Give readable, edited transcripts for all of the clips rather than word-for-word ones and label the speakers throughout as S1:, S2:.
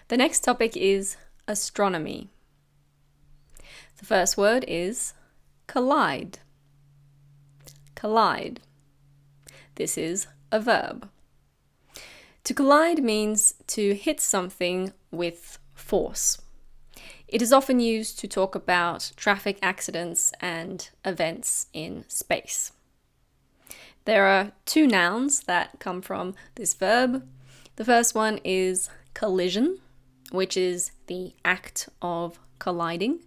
S1: The next topic is astronomy. The first word is collide. Collide. This is a verb. To collide means to hit something with force. It is often used to talk about traffic accidents and events in space. There are two nouns that come from this verb. The first one is collision, which is the act of colliding.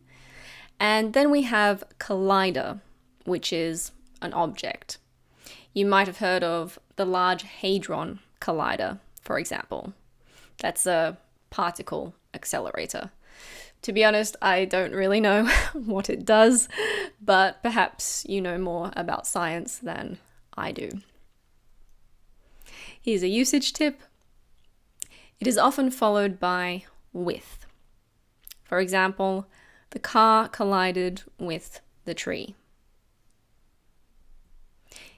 S1: And then we have collider, which is an object. You might have heard of the Large Hadron Collider, for example. That's a particle accelerator. To be honest, I don't really know what it does, but perhaps you know more about science than I do. Here's a usage tip. It is often followed by with. For example, the car collided with the tree.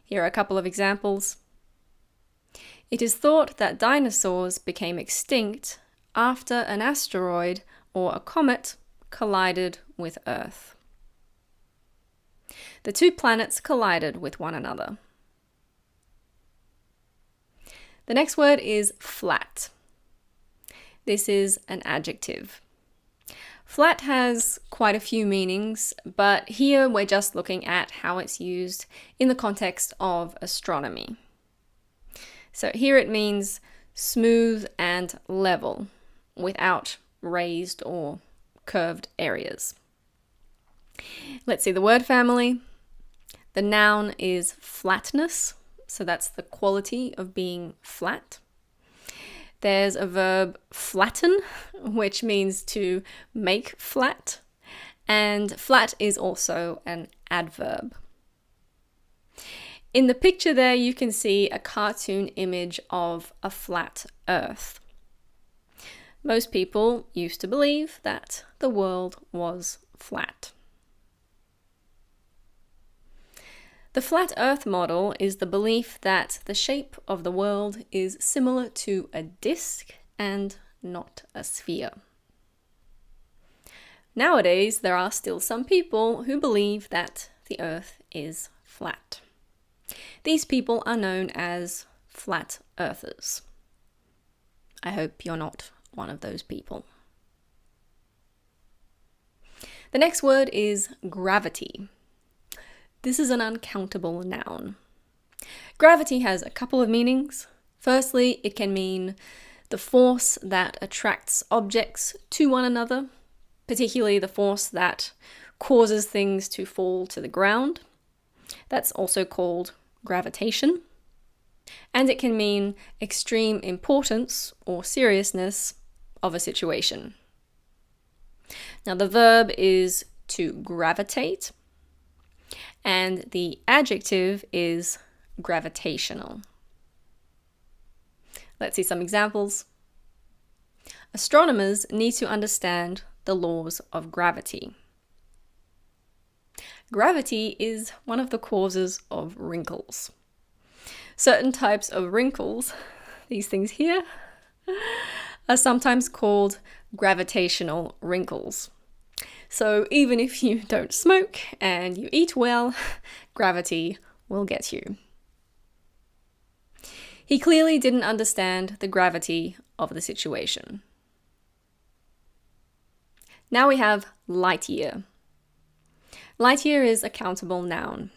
S1: Here are a couple of examples. It is thought that dinosaurs became extinct after an asteroid or a comet collided with Earth. The two planets collided with one another. The next word is flat. This is an adjective. Flat has quite a few meanings, but here we're just looking at how it's used in the context of astronomy. So here it means smooth and level, without raised or curved areas. Let's see the word family. The noun is flatness, so that's the quality of being flat. There's a verb flatten, which means to make flat, and flat is also an adverb. In the picture there, you can see a cartoon image of a flat Earth. Most people used to believe that the world was flat. The flat Earth model is the belief that the shape of the world is similar to a disc and not a sphere. Nowadays, there are still some people who believe that the Earth is flat. These people are known as flat earthers. I hope you're not one of those people. The next word is gravity. This is an uncountable noun. Gravity has a couple of meanings. Firstly, it can mean the force that attracts objects to one another, particularly the force that causes things to fall to the ground. That's also called gravitation. And it can mean extreme importance or seriousness of a situation. Now, the verb is to gravitate, and the adjective is gravitational. Let's see some examples. Astronomers need to understand the laws of gravity. Gravity is one of the causes of wrinkles. Certain types of wrinkles, these things here, are sometimes called gravitational wrinkles. So even if you don't smoke and you eat well, gravity will get you. He clearly didn't understand the gravity of the situation. Now we have light year. Light year is a countable noun,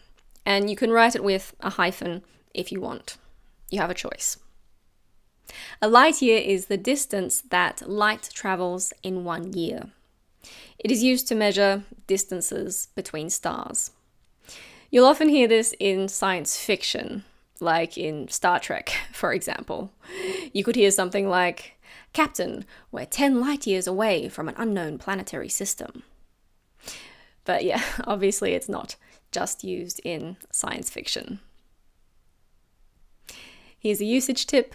S1: and you can write it with a hyphen if you want. You have a choice. A light year is the distance that light travels in 1 year. It is used to measure distances between stars. You'll often hear this in science fiction, like in Star Trek, for example. You could hear something like, "Captain, we're 10 light years away from an unknown planetary system." But yeah, obviously it's not just used in science fiction. Here's a usage tip.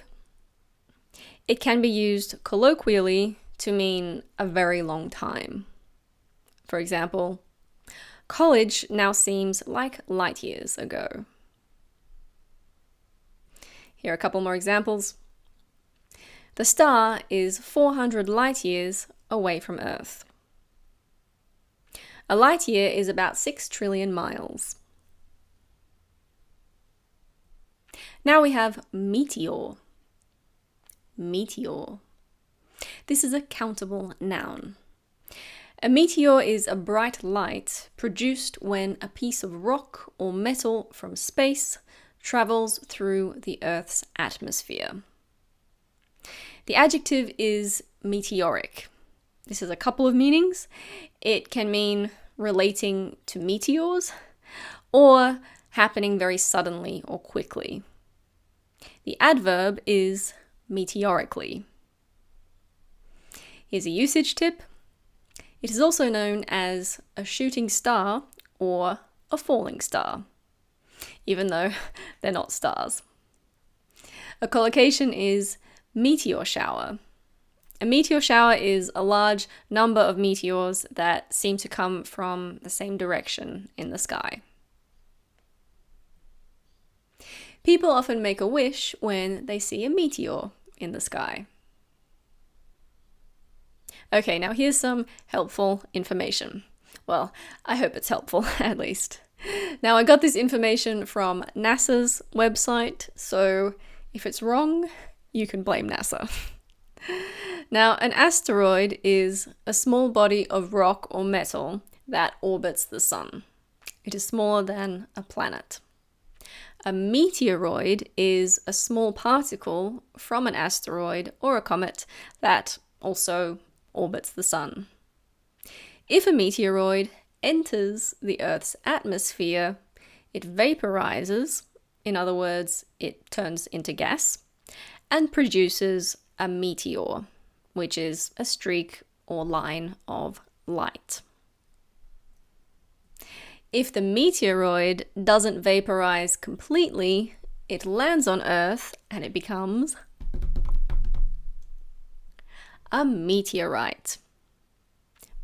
S1: It can be used colloquially to mean a very long time. For example, college now seems like light years ago. Here are a couple more examples. The star is 400 light years away from Earth. A light year is about 6 trillion miles. Now we have meteor. Meteor. This is a countable noun. A meteor is a bright light produced when a piece of rock or metal from space travels through the Earth's atmosphere. The adjective is meteoric. This has a couple of meanings. It can mean relating to meteors or happening very suddenly or quickly. The adverb is meteorically. Here's a usage tip. It is also known as a shooting star or a falling star, even though they're not stars. A collocation is meteor shower. A meteor shower is a large number of meteors that seem to come from the same direction in the sky. People often make a wish when they see a meteor in the sky. Okay, now here's some helpful information. Well, I hope it's helpful, at least. Now, I got this information from NASA's website, so if it's wrong, you can blame NASA. Now, an asteroid is a small body of rock or metal that orbits the sun. It is smaller than a planet. A meteoroid is a small particle from an asteroid or a comet that also orbits the sun. If a meteoroid enters the Earth's atmosphere, it vaporizes, in other words, it turns into gas, and produces a meteor, which is a streak or line of light. If the meteoroid doesn't vaporize completely, it lands on Earth and it becomes a meteorite.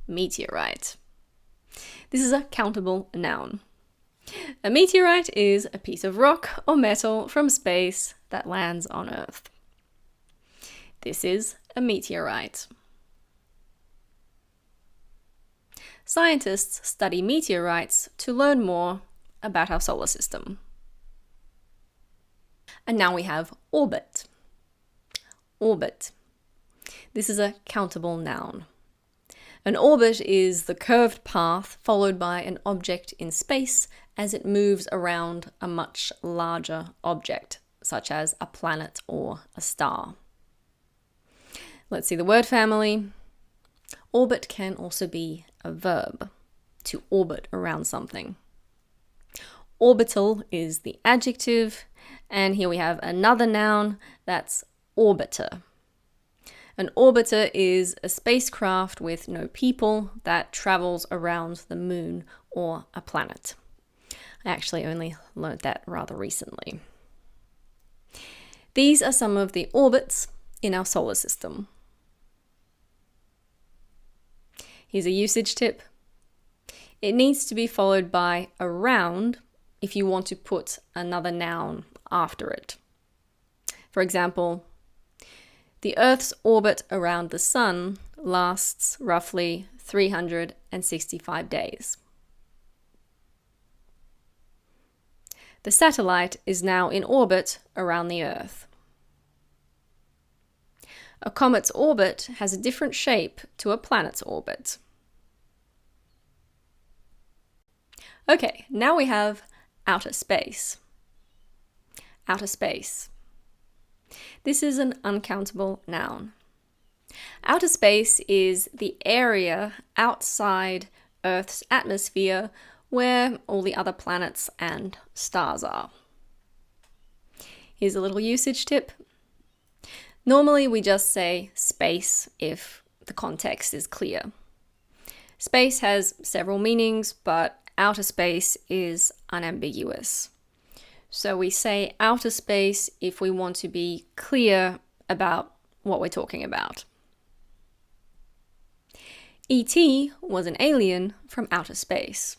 S1: Meteorite. This is a countable noun. A meteorite is a piece of rock or metal from space that lands on Earth. This is a meteorite. Scientists study meteorites to learn more about our solar system. And now we have orbit. Orbit. This is a countable noun. An orbit is the curved path followed by an object in space as it moves around a much larger object, such as a planet or a star. Let's see the word family. Orbit can also be a verb, to orbit around something. Orbital is the adjective, and here we have another noun, that's orbiter. An orbiter is a spacecraft with no people that travels around the moon or a planet. I actually only learned that rather recently. These are some of the orbits in our solar system. Here's a usage tip. It needs to be followed by around if you want to put another noun after it. For example, the Earth's orbit around the Sun lasts roughly 365 days. The satellite is now in orbit around the Earth. A comet's orbit has a different shape to a planet's orbit. Okay, now we have outer space. Outer space. This is an uncountable noun. Outer space is the area outside Earth's atmosphere where all the other planets and stars are. Here's a little usage tip. Normally we just say space if the context is clear. Space has several meanings, but outer space is unambiguous. So we say outer space if we want to be clear about what we're talking about. E.T. was an alien from outer space.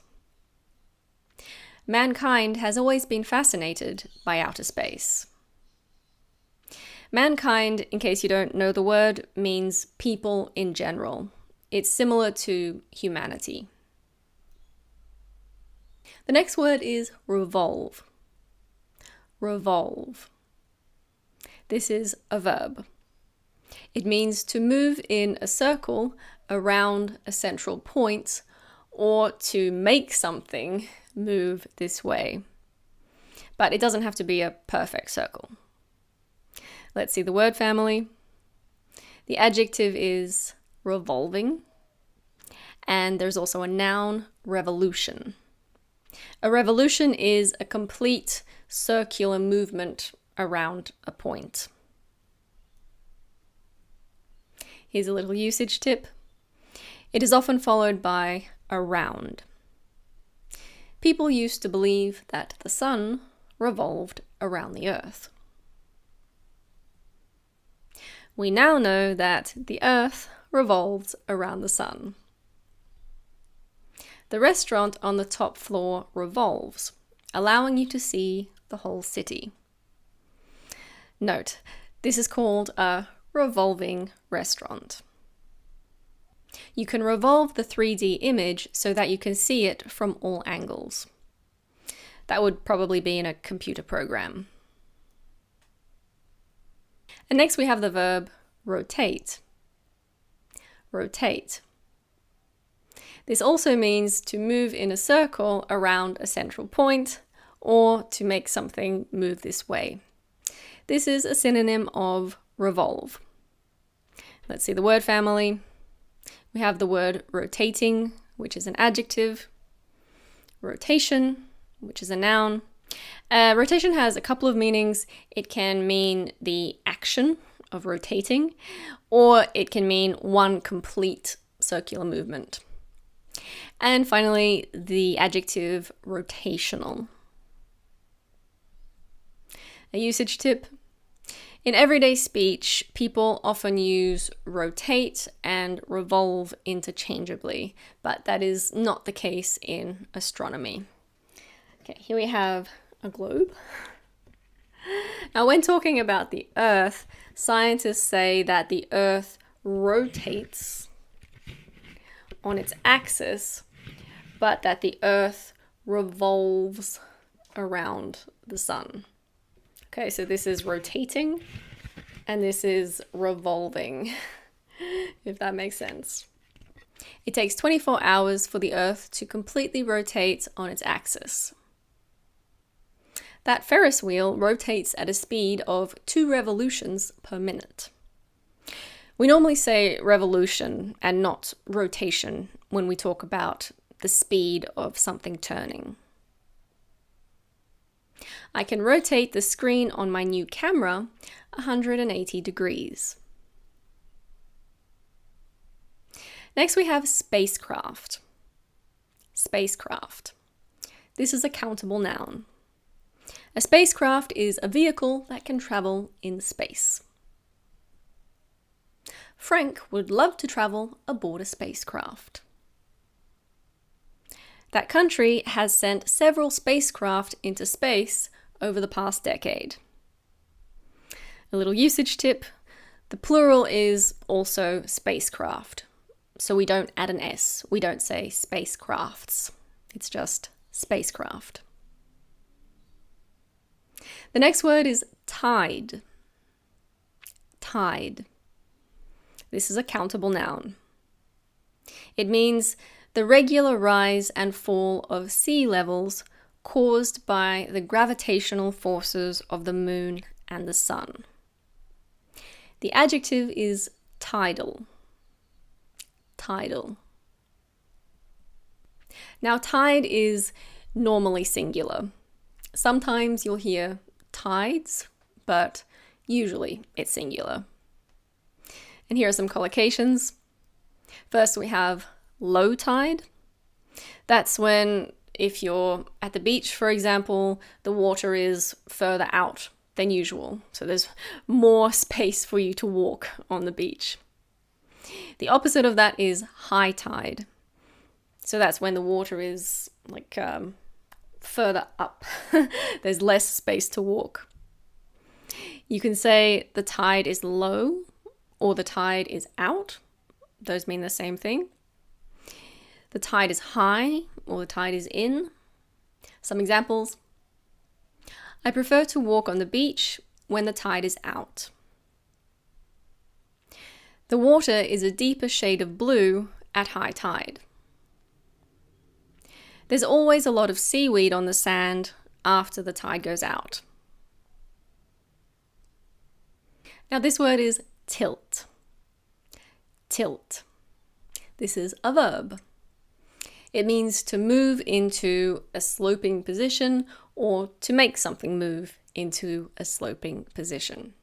S1: Mankind has always been fascinated by outer space. Mankind, in case you don't know the word, means people in general. It's similar to humanity. The next word is revolve. Revolve. This is a verb. It means to move in a circle around a central point or to make something move this way. But it doesn't have to be a perfect circle. Let's see the word family. The adjective is revolving, and there's also a noun, revolution. A revolution is a complete circular movement around a point. Here's a little usage tip. It is often followed by around. People used to believe that the sun revolved around the earth. We now know that the earth revolves around the sun. The restaurant on the top floor revolves, allowing you to see the whole city. Note, this is called a revolving restaurant. You can revolve the 3D image so that you can see it from all angles. That would probably be in a computer program. And next we have the verb rotate. Rotate. This also means to move in a circle around a central point or to make something move this way. This is a synonym of revolve. Let's see the word family. We have the word rotating, which is an adjective. Rotation, which is a noun. Rotation has a couple of meanings. It can mean the action of rotating, or it can mean one complete circular movement. And finally, the adjective rotational. A usage tip. In everyday speech, people often use rotate and revolve interchangeably, but that is not the case in astronomy. Okay, here we have a globe. Now, when talking about the Earth, scientists say that the Earth rotates on its axis, but that the Earth revolves around the sun. Okay, so this is rotating and this is revolving, if that makes sense. It takes 24 hours for the Earth to completely rotate on its axis. That Ferris wheel rotates at a speed of 2 revolutions per minute. We normally say revolution and not rotation when we talk about the speed of something turning. I can rotate the screen on my new camera 180 degrees. Next we have spacecraft. Spacecraft. This is a countable noun. A spacecraft is a vehicle that can travel in space. Frank would love to travel aboard a spacecraft. That country has sent several spacecraft into space over the past decade. A little usage tip, the plural is also spacecraft. So we don't add an S, we don't say spacecrafts. It's just spacecraft. The next word is tide. Tide. This is a countable noun. It means the regular rise and fall of sea levels caused by the gravitational forces of the moon and the sun. The adjective is tidal. Tidal. Now, tide is normally singular. Sometimes you'll hear tides, but usually it's singular. And here are some collocations. First, we have low tide. That's when, if you're at the beach, for example, the water is further out than usual. So there's more space for you to walk on the beach. The opposite of that is high tide. So that's when the water is further up. There's less space to walk. You can say the tide is low or the tide is out. Those mean the same thing. The tide is high or the tide is in. Some examples. I prefer to walk on the beach when the tide is out. The water is a deeper shade of blue at high tide. There's always a lot of seaweed on the sand after the tide goes out. Now this word is tilt. Tilt. This is a verb. It means to move into a sloping position or to make something move into a sloping position.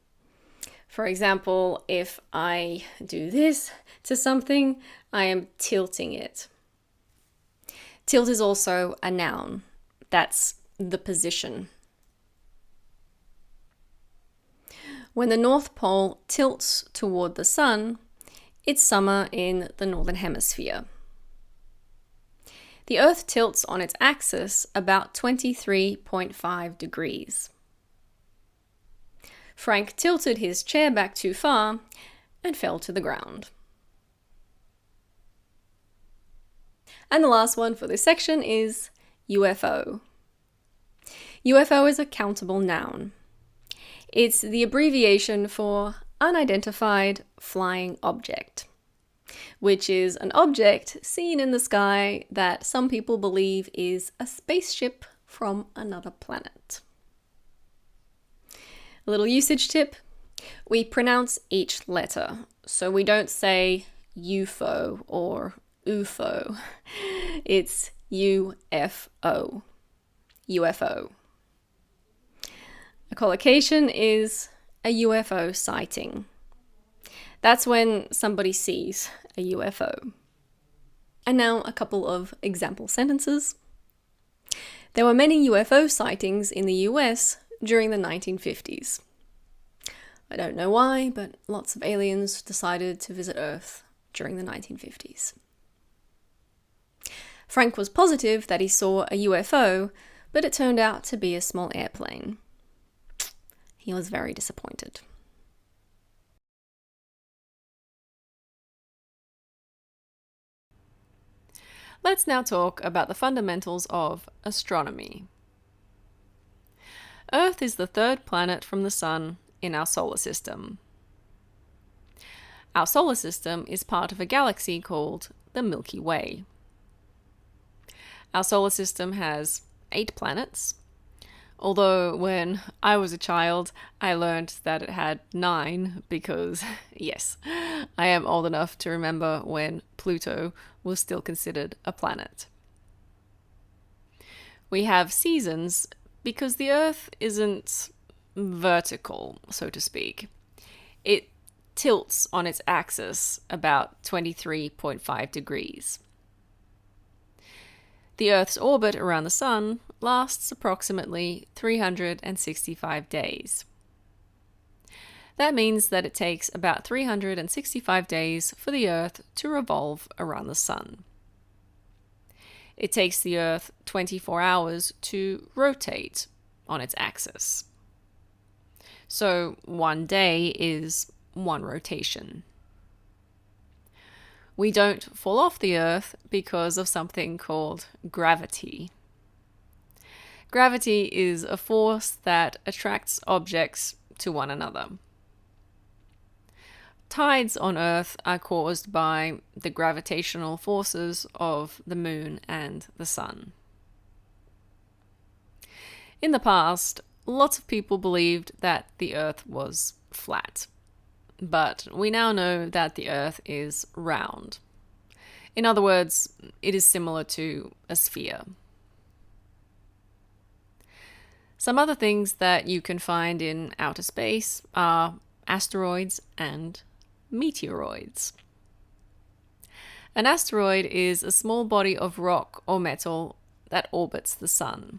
S1: For example, if I do this to something, I am tilting it. Tilt is also a noun. That's the position. When the North Pole tilts toward the sun, it's summer in the Northern Hemisphere. The Earth tilts on its axis about 23.5 degrees. Frank tilted his chair back too far and fell to the ground. And the last one for this section is UFO. UFO is a countable noun. It's the abbreviation for unidentified flying object, which is an object seen in the sky that some people believe is a spaceship from another planet. A little usage tip: we pronounce each letter, so we don't say UFO or UFO. It's UFO. UFO. A collocation is a UFO sighting. That's when somebody sees a UFO. And now a couple of example sentences. There were many UFO sightings in the US during the 1950s. I don't know why, but lots of aliens decided to visit Earth during the 1950s. Frank was positive that he saw a UFO, but it turned out to be a small airplane. He was very disappointed. Let's now talk about the fundamentals of astronomy. Earth is the third planet from the Sun in our solar system. Our solar system is part of a galaxy called the Milky Way. Our solar system has 8 planets, although when I was a child, I learned that it had 9 because, yes, I am old enough to remember when Pluto was still considered a planet. We have seasons because the Earth isn't vertical, so to speak. It tilts on its axis about 23.5 degrees. The Earth's orbit around the Sun lasts approximately 365 days. That means that it takes about 365 days for the Earth to revolve around the Sun. It takes the Earth 24 hours to rotate on its axis. So 1 day is 1 rotation. We don't fall off the Earth because of something called gravity. Gravity is a force that attracts objects to one another. Tides on Earth are caused by the gravitational forces of the Moon and the Sun. In the past, lots of people believed that the Earth was flat. But we now know that the Earth is round. In other words, it is similar to a sphere. Some other things that you can find in outer space are asteroids and meteoroids. An asteroid is a small body of rock or metal that orbits the Sun.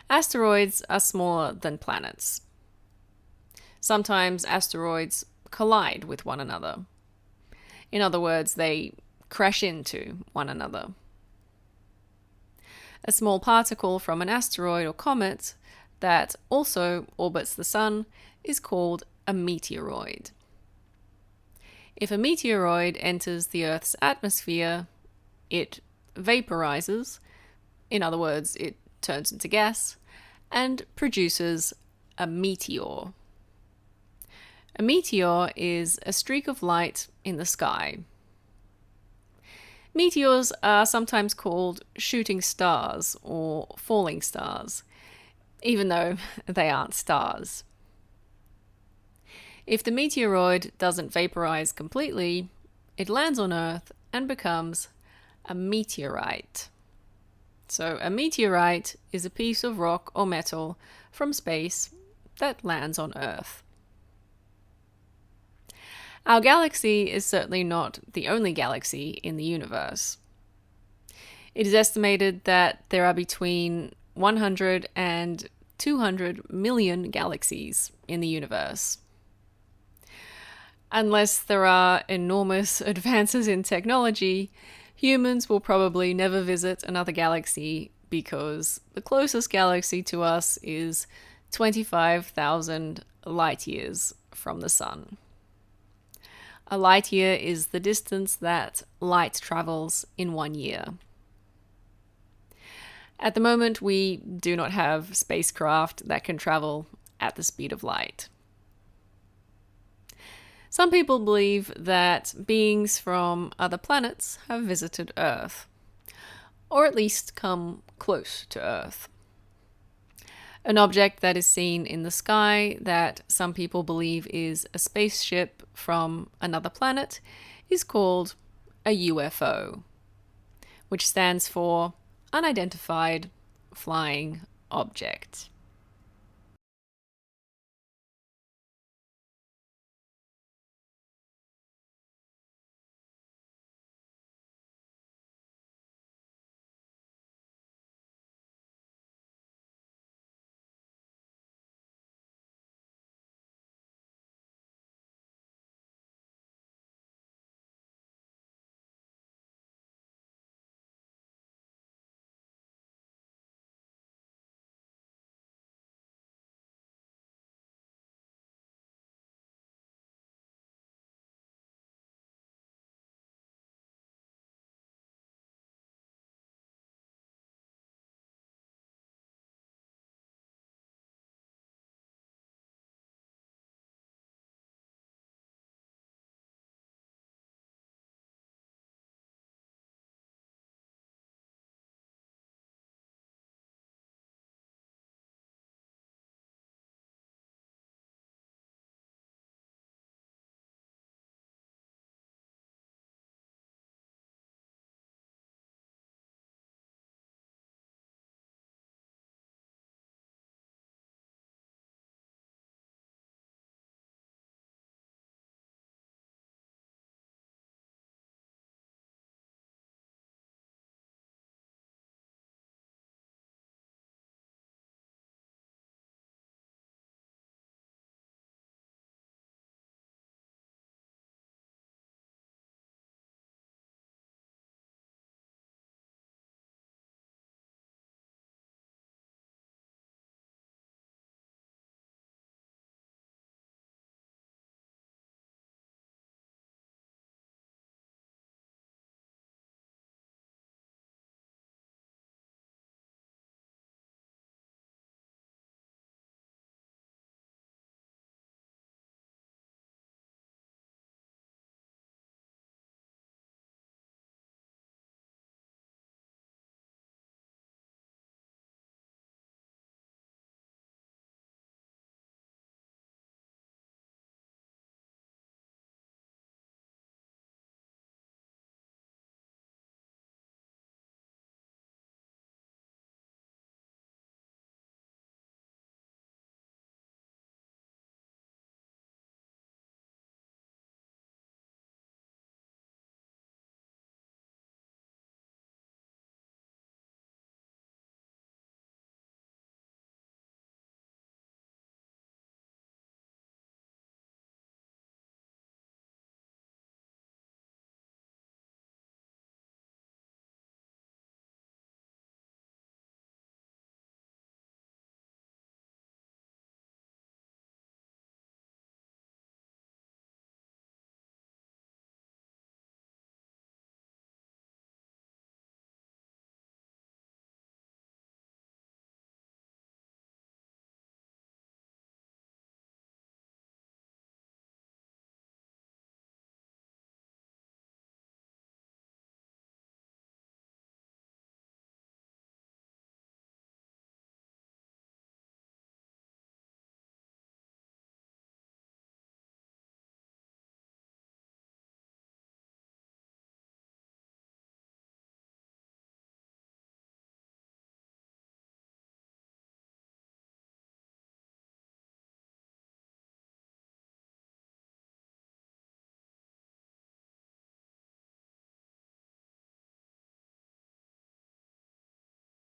S1: Asteroids are smaller than planets. Sometimes asteroids collide with one another. In other words, they crash into one another. A small particle from an asteroid or comet that also orbits the sun is called a meteoroid. If a meteoroid enters the Earth's atmosphere, it vaporizes, in other words, it turns into gas, and produces a meteor. A meteor is a streak of light in the sky. Meteors are sometimes called shooting stars or falling stars, even though they aren't stars. If the meteoroid doesn't vaporize completely, it lands on Earth and becomes a meteorite. So a meteorite is a piece of rock or metal from space that lands on Earth. Our galaxy is certainly not the only galaxy in the universe. It is estimated that there are between 100 and 200 million galaxies in the universe. Unless there are enormous advances in technology, humans will probably never visit another galaxy because the closest galaxy to us is 25,000 light years from the sun. A light year is the distance that light travels in 1 year. At the moment, we do not have spacecraft that can travel at the speed of light. Some people believe that beings from other planets have visited Earth, or at least come close to Earth. An object that is seen in the sky that some people believe is a spaceship from another planet is called a UFO, which stands for Unidentified Flying Object.